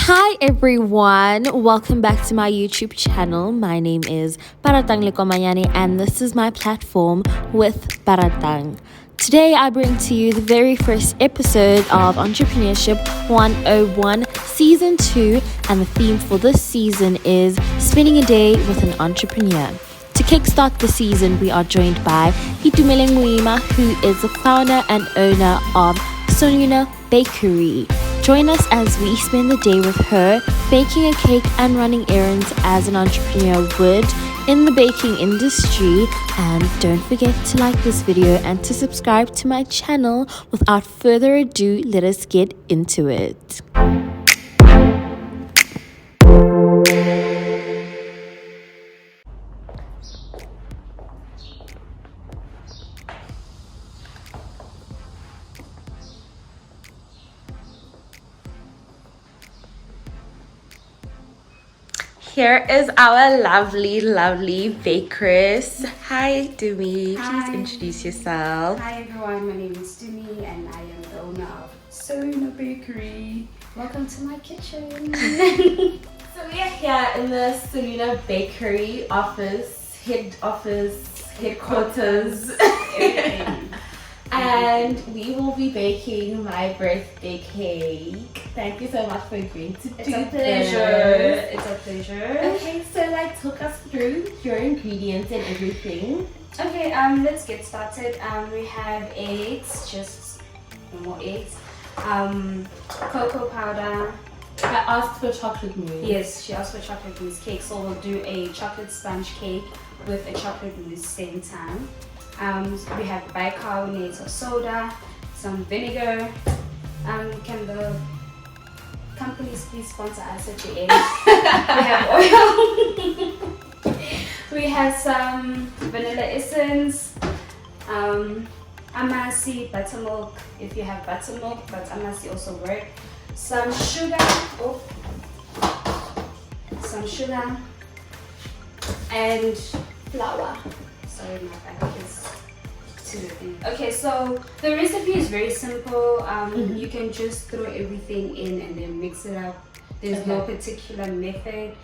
Hi everyone, welcome back to my YouTube channel. My name is Baratang Lekomanyane and this is my platform with Baratang. Today I bring to you the very first episode of Entrepreneurship 101 Season 2, and the theme for this season is Spending a Day with an Entrepreneur. To kickstart the season, we are joined by Itumeleng Moima, who is the founder and owner of Sonuna Bakery. Join us as we spend the day with her, baking a cake and running errands as an entrepreneur would in the baking industry. And don't forget to like this video and to subscribe to my channel. Without further ado, let us get into it. Here is our lovely bakeress. Hi, Dumi. Hi. Please introduce yourself. Hi everyone, my name is Dumi and I am the owner of Sonuna Bakery. Welcome to my kitchen. So we are here in the Sonuna Bakery headquarters. And we will be baking my birthday cake. Thank you so much for agreeing to do this. It's a pleasure. Okay, so talk us through your ingredients and everything. Okay, let's get started. We have eggs, just normal eggs. Cocoa powder. I asked for chocolate mousse. Yes, she asked for chocolate mousse cake, so we'll do a chocolate sponge cake with a chocolate mousse same time. We have bicarbonate of soda, some vinegar. Can the companies please sponsor us at the end? We have oil. We have some vanilla essence, amasi, buttermilk if you have buttermilk, but amasi also works. Some sugar, and flour. Sorry, my back is too thin. Okay, so the recipe is very simple. You can just throw everything in and then mix it up. There's no particular method.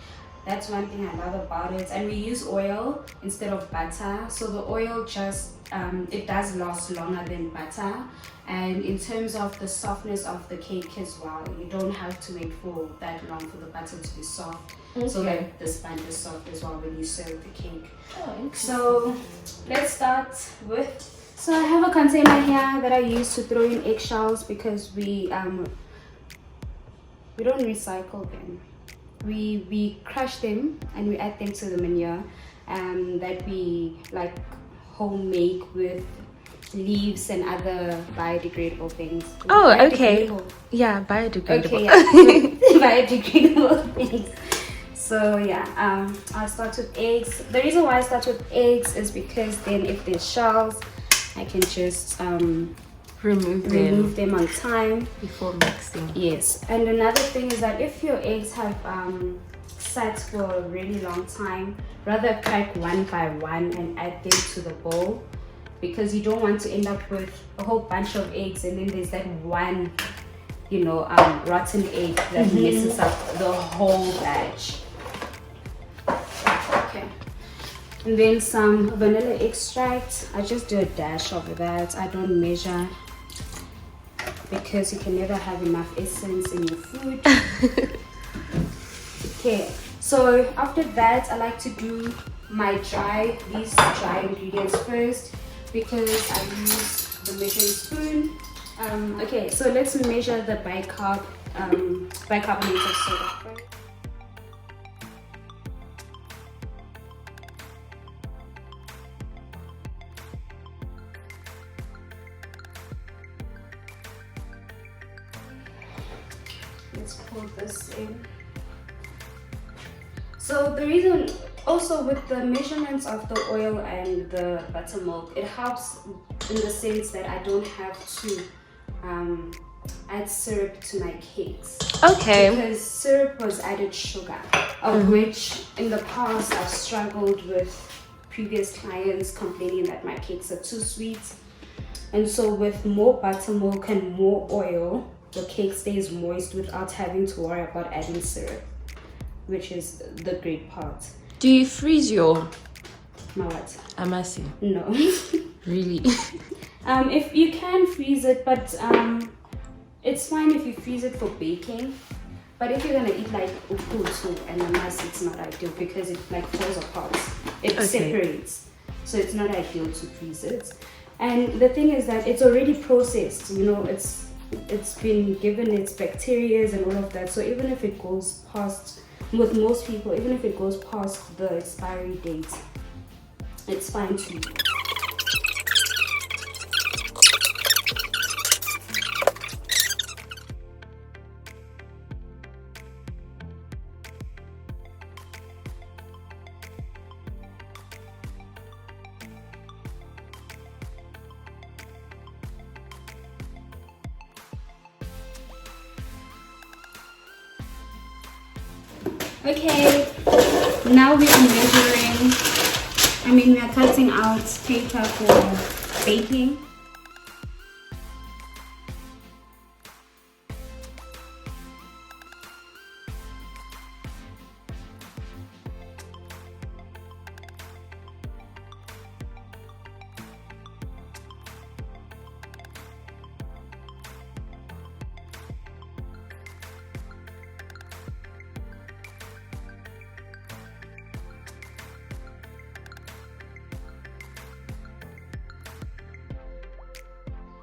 That's one thing I love about it. And we use oil instead of butter. So the oil just, it does last longer than butter. And in terms of the softness of the cake as well, you don't have to wait for that long for the butter to be soft. Okay. So that the sponge is soft as well when you serve the cake. Oh, so let's start with, so I have a container here that I use to throw in eggshells because we don't recycle them. We crush them and we add them to the manure that we homemade with leaves and other biodegradable things. Oh, okay. Yeah, biodegradable. Okay, yeah. Biodegradable things. So yeah, I'll start with eggs. The reason why I start with eggs is because then if there's shells, I can just remove them on time before mixing. Yes, and another thing is that if your eggs have sat for a really long time, rather crack one by one and add them to the bowl, because you don't want to end up with a whole bunch of eggs and then there's that one rotten egg that messes up the whole batch. Okay, and then some vanilla extract. I just do a dash of that. I don't measure because you can never have enough essence in your food. Okay, so after that I like to do these dry ingredients first because I use the measuring spoon. Okay, so let's measure the bicarbonate of soda first. Let's pour this in. So the reason also with the measurements of the oil and the buttermilk, it helps in the sense that I don't have to add syrup to my cakes. Okay. Because syrup was added sugar, of which in the past I've struggled with previous clients complaining that my cakes are too sweet. And so with more buttermilk and more oil, the cake stays moist without having to worry about adding syrup, which is the great part. Do you freeze your amasi? amasi? No. Really? If you can freeze it, but it's fine if you freeze it for baking. But if you're gonna eat like ukutu and amasi, it's not ideal because it like falls apart. It separates, so it's not ideal to freeze it. And the thing is that it's already processed. You know, it's been given its bacteria and all of that. So even if it goes past, with most people, even if it goes past the expiry date, it's fine to eat. Okay, now we are measuring, we are cutting out paper for baking.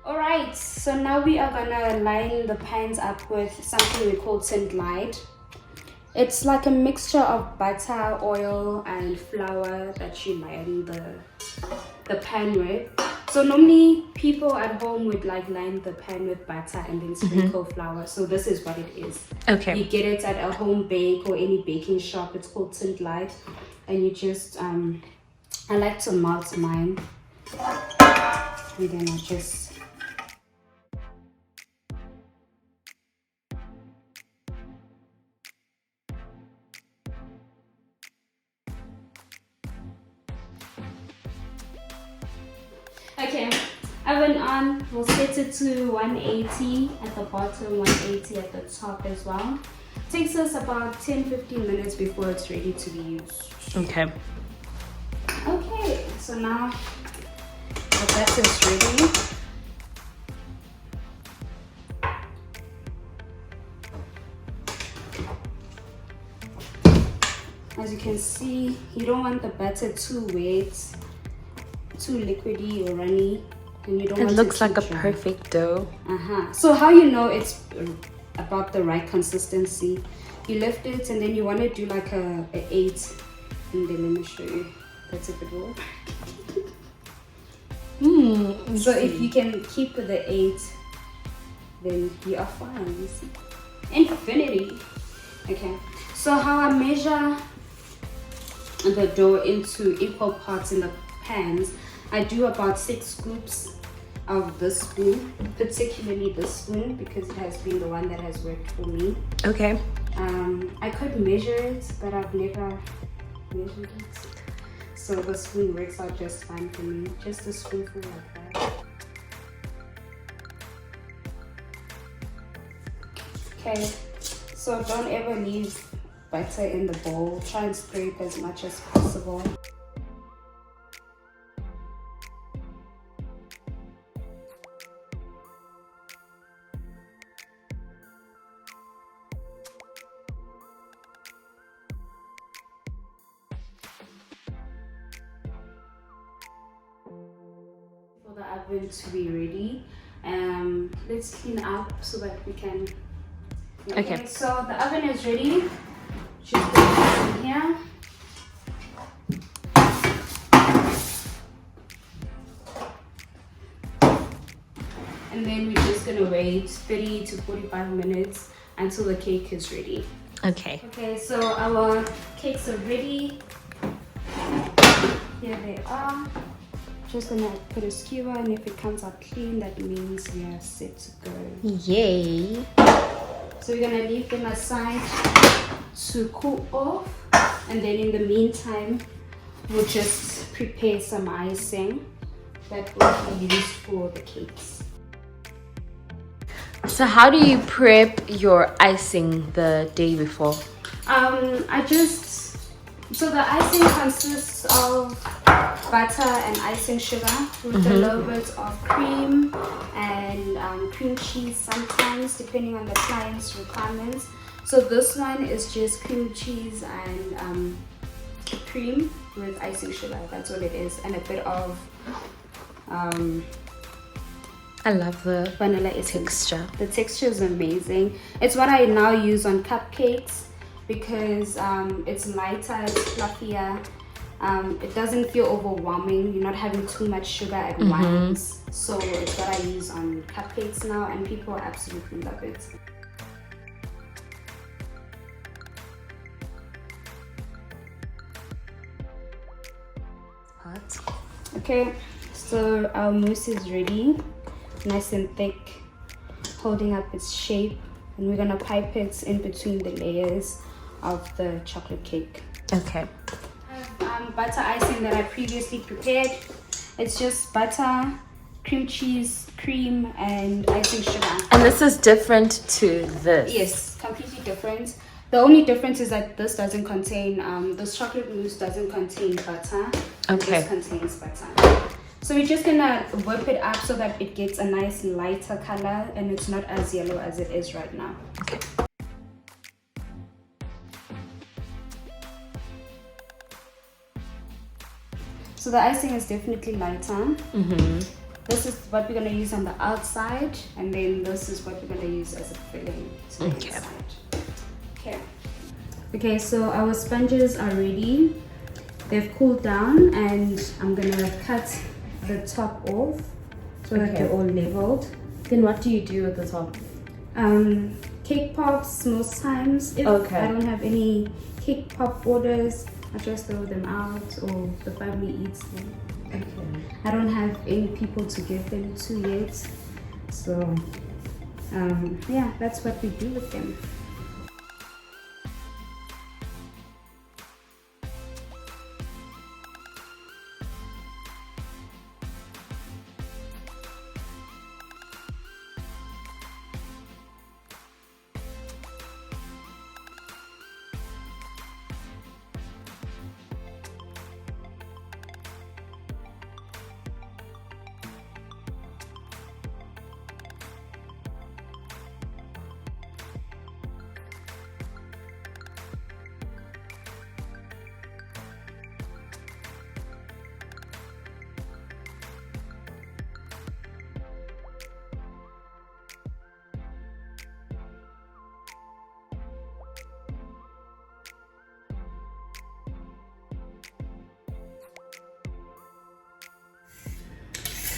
Alright, so now we are gonna line the pans up with something we call tinned light. It's like a mixture of butter, oil, and flour that you line the pan with. So normally people at home would like line the pan with butter and then sprinkle flour. So this is what it is. Okay. You get it at a home bake or any baking shop. It's called tinned light, and you just I like to melt mine, and then I just. Okay, oven on, we'll set it to 180 at the bottom, 180 at the top as well. Takes us about 10-15 minutes before it's ready to be used. Okay. Okay, so now the batter is ready. As you can see, you don't want the batter too wet, too liquidy or runny, and you don't want it looks too like a dry. perfect dough. So how you know it's about the right consistency, you lift it and then you want to do like a 8, and then let me show you. That's if it will. So if you can keep with the 8, then you are fine. You see, infinity. Okay, so how I measure the dough into equal parts in the pans, I do about 6 scoops of this spoon, particularly this spoon because it has been the one that has worked for me. Okay. I could measure it, but I've never measured it, so the spoon works out just fine for me. Just a spoonful like that. Okay, so don't ever leave butter in the bowl. Try and scrape as much as possible. For the oven to be ready, let's clean up so that we can. Okay, so the oven is ready. Just put it in here. And then we're just gonna wait 30 to 45 minutes until the cake is ready. Okay. Okay, so our cakes are ready. Here they are. Just gonna put a skewer, and if it comes out clean, that means we are set to go. Yay. So we're gonna leave them aside to cool off, and then in the meantime, we'll just prepare some icing that will be used for the cakes. So how do you prep your icing the day before? So the icing consists of butter and icing sugar with a little bit of cream and cream cheese sometimes, depending on the client's requirements. So this one is just cream cheese and cream with icing sugar. That's all it is, and a bit of I love the vanilla texture. The texture is amazing. It's what I now use on cupcakes because it's lighter, it's fluffier. It doesn't feel overwhelming. You're not having too much sugar at once. So it's what I use on cupcakes now, and people absolutely love it. Hot. Okay, so our mousse is ready, nice and thick, holding up its shape, and we're gonna pipe it in between the layers of the chocolate cake. Okay. Butter icing that I previously prepared. It's just butter, cream cheese, cream, and icing sugar. And this is different to this? Yes, completely different. The only difference is that this doesn't contain, this chocolate mousse doesn't contain butter. Okay. This contains butter. So we're just gonna whip it up so that it gets a nice lighter color and it's not as yellow as it is right now. Okay. So the icing is definitely lighter. This is what we're gonna use on the outside, and then this is what we're gonna use as a filling to the inside. Okay, so our sponges are ready. They've cooled down, and I'm gonna cut the top off so that they're all leveled. Then what do you do with the top? Cake pops most times. If I don't have any cake pop orders, I just throw them out or the family eats them. Okay. I don't have any people to give them to yet. So yeah, that's what we do with them.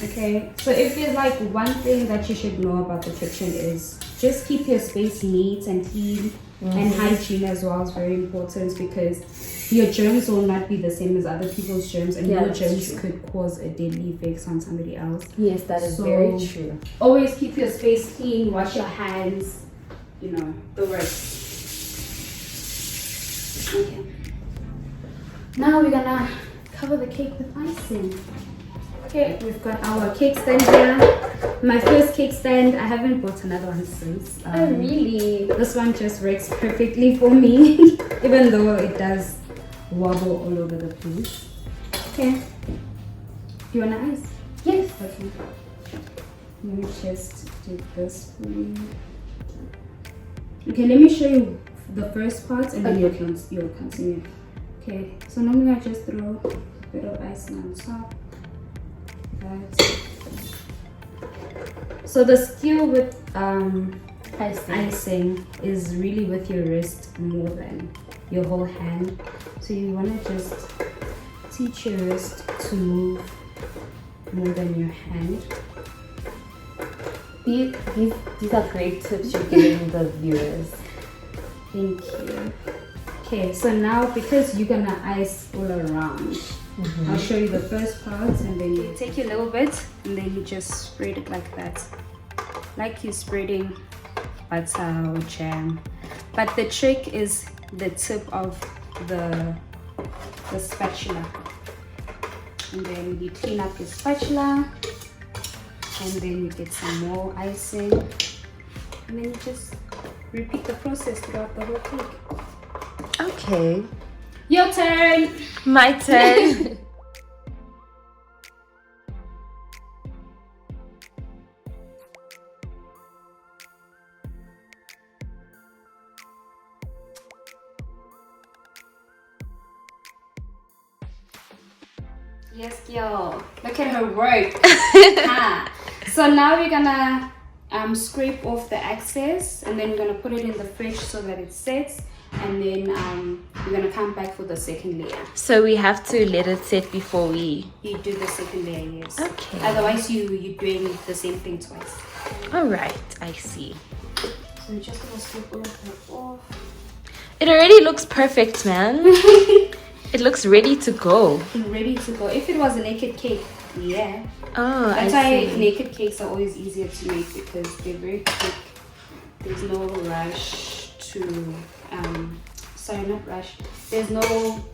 Okay, so if there's like one thing that you should know about the kitchen is just keep your space neat and clean, and hygiene as well is very important because your germs will not be the same as other people's germs, and your germs could cause a deadly effect on somebody else. Yes, that is very true. Always keep your space clean, wash your hands, you know, the works. Okay. Now we're gonna cover the cake with icing. Okay, we've got our cake stand here. My first cake stand. I haven't bought another one since. Oh, really? This one just works perfectly for me, even though it does wobble all over the place. Okay. Do you want to ice? Yes. Okay. Let me just do this for you. Okay, let me show you the first part and then you'll continue. Okay, so now I'm gonna just throw a bit of icing on top. So the skill with icing is really with your wrist more than your whole hand. So you want to just teach your wrist to move more than your hand. These are great tips you're giving the viewers. Thank you. Okay, so now because you're gonna ice all around, I'll show you the first part, and then you take your little bit and then you just spread it like that, like you're spreading butter or jam. But the trick is the tip of the spatula, and then you clean up your spatula, and then you get some more icing. and then you just repeat the process throughout the whole cake. Okay. Your turn. My turn. Yes, girl. Look at her work. So now we're gonna scrape off the excess, and then we're gonna put it in the fridge so that it sets, and then we're gonna come back for the second layer. So we have to let it set before you do the second layer, yes. Okay. Otherwise you're doing the same thing twice. All right, I see. So we're just gonna scrape all of that off. It already looks perfect, man. It looks ready to go. Ready to go. If it was a naked cake, yeah. Oh, That's why naked cakes are always easier to make, because they're very quick. There's no rush to sorry, not rush. There's no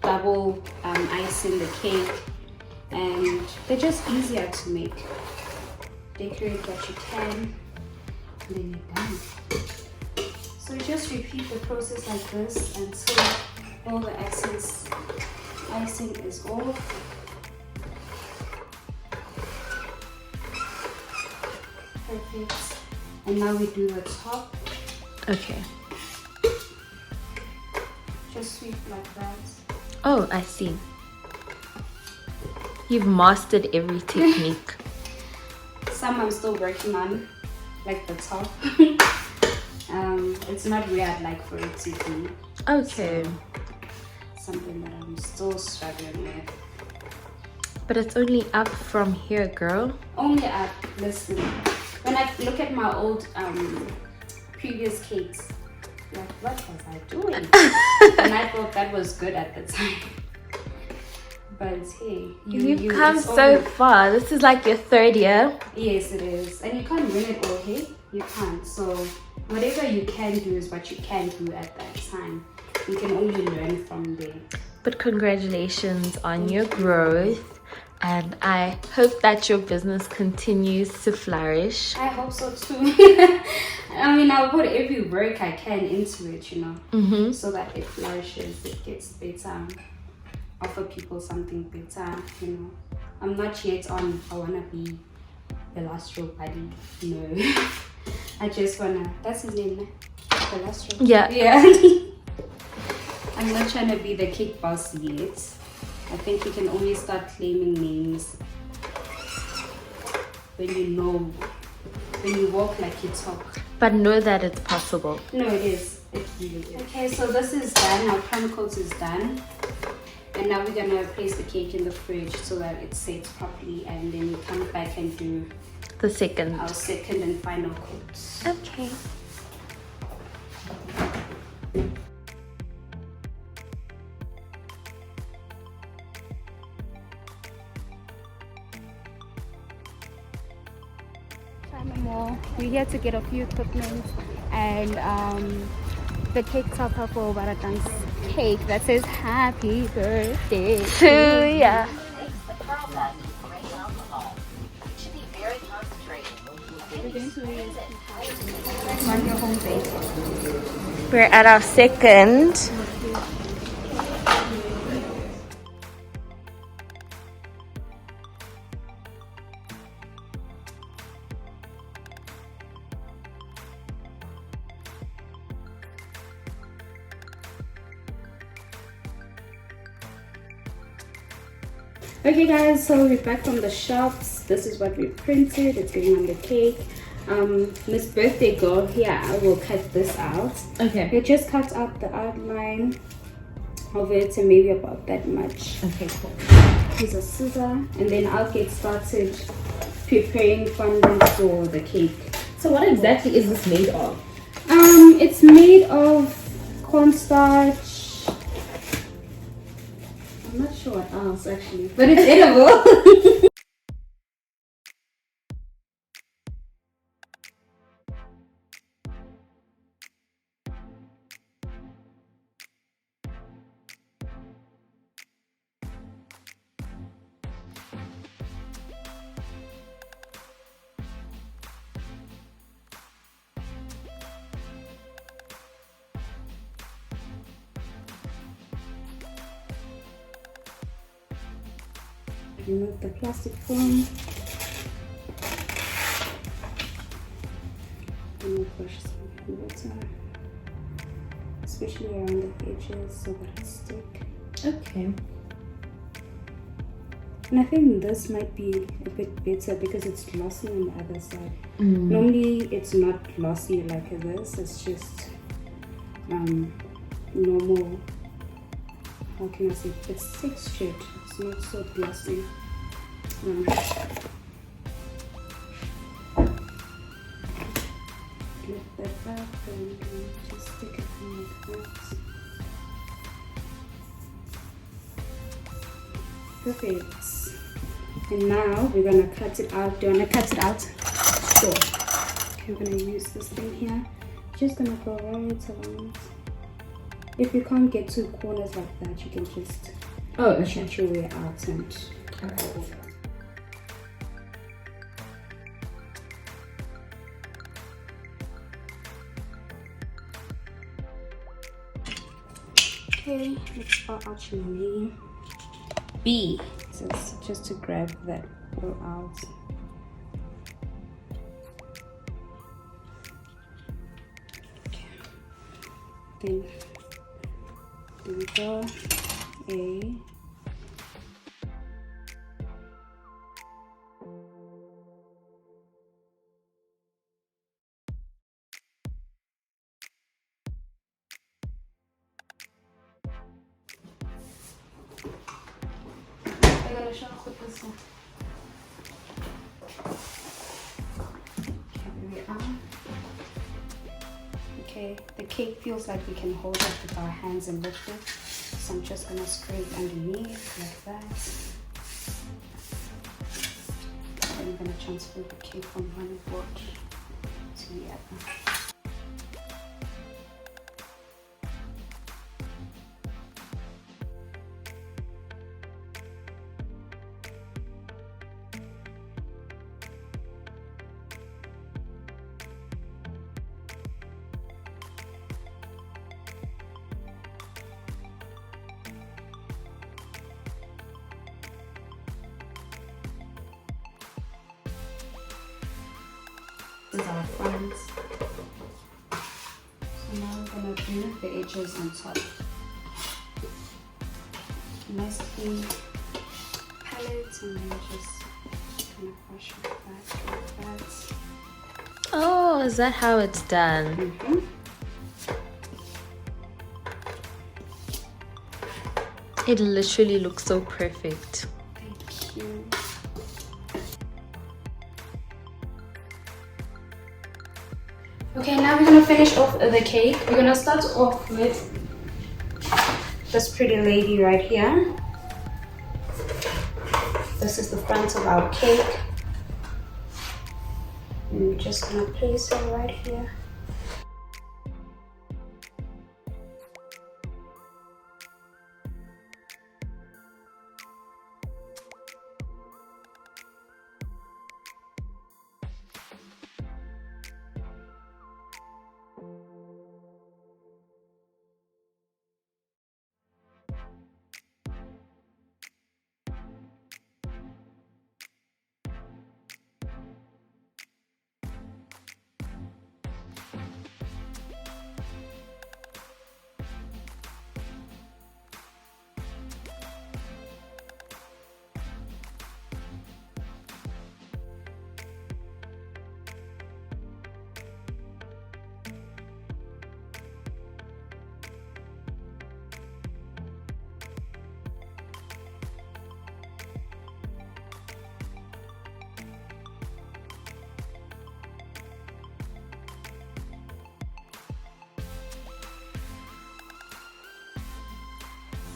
double ice in the cake, and they're just easier to make. Decorate what you can, and then you're done. So just repeat the process like this until all the excess icing is off. Perfect. And now we do the top. Okay. Just sweep like that. Oh, I see. You've mastered every technique. Some I'm still working on, like the top. It's not where I'd like for it to be. Okay. So, something that I'm still struggling with. But it's only up from here, girl. Only up. Listen, when I look at my old previous cakes, like, what was I doing? And I thought that was good at the time. But hey, you've come so far. This is like your third year. Yes, it is. And you can't win it all, hey? You can't. So whatever you can do is what you can do at that time. You can only learn from there. But congratulations on your growth. And I hope that your business continues to flourish. I hope so too. I mean, I'll put every work I can into it, you know, so that it flourishes, it gets better, offer people something better, you know. I'm not yet on, I want to be the last row buddy. No. I just want to, that's his name, no? The last row. Yeah. I'm not trying to be the cake boss yet. I think you can only start claiming names when you walk like you talk. But know that it's possible. No, it is. It really is. Okay, so this is done. Our crumb coat is done. And now we're gonna place the cake in the fridge so that it sets properly, and then we come back and do the second. Our second and final coat. Okay. We're here to get a few equipment and the cake topper for Baratang's cake that says happy birthday to ya. We're at our second. Okay guys, so we're back from the shops. This is what we printed. It's going on the cake. Miss Birthday Girl here, I will cut this out. Okay. We'll just cut out the outline of it to maybe about that much. Okay, cool. Here's a scissor, and then I'll get started preparing fondant for the cake. So what exactly is this made of? It's made of cornstarch. I'm not sure what else actually, but it's edible. remove the plastic foam. And we'll brush some water, especially around the edges so that it stick. Okay. And I think this might be a bit better because it's glossy on the other side. Normally it's not glossy like this, it's just normal, how can I say, it's textured, it's not so glossy. Lift that up and just stick it in like that. Perfect. And now we're gonna cut it out. Do you wanna cut it out? Sure. Okay, I'm gonna use this thing here. Just gonna go right around. If you can't get to corners like that, you can just cut your way out and okay, let's start out your name. B. So it's just to grab that all out. Okay. Then there we go. A. Okay, the cake feels like we can hold it with our hands and lift it. So I'm just gonna scrape underneath like that. Then I'm gonna transfer the cake from one board to the other. This is our front. So now we're gonna do the edges on top. Nice clean palette, and then just gonna brush it back like that. Oh, is that how it's done? It literally looks so perfect. Thank you. Okay, now we're gonna finish off the cake. We're gonna start off with this pretty lady right here. This is the front of our cake. And we're just gonna place her right here.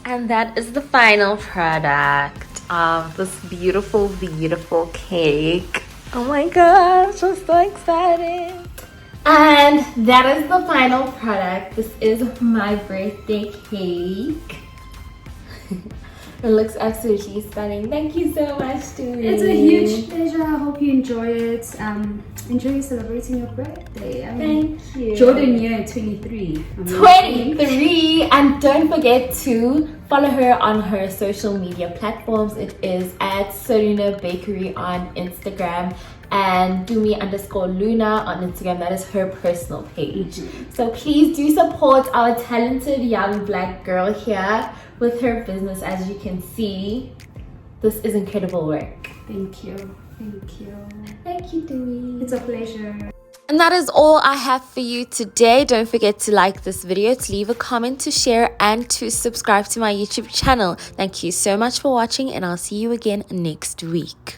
And that is the final product of this beautiful, beautiful cake. Oh my gosh, I'm so excited. And that is the final product. This is my birthday cake. It looks absolutely stunning. Thank you so much, Tuli. It's a huge pleasure. I hope you enjoy it. Enjoy celebrating your birthday. Thank you. Jordan year 23. 23. And don't forget to Follow her on her social media platforms. It is at Serena Bakery on Instagram and Dumi_Luna on Instagram. That is her personal page. So please do support our talented young black girl here with her business. As you can see, this is incredible work. Thank you. Thank you. Thank you, Dumi. It's a pleasure. And that is all I have for you today. Don't forget to like this video, to leave a comment, to share, and to subscribe to my YouTube channel. Thank you so much for watching, and I'll see you again next week.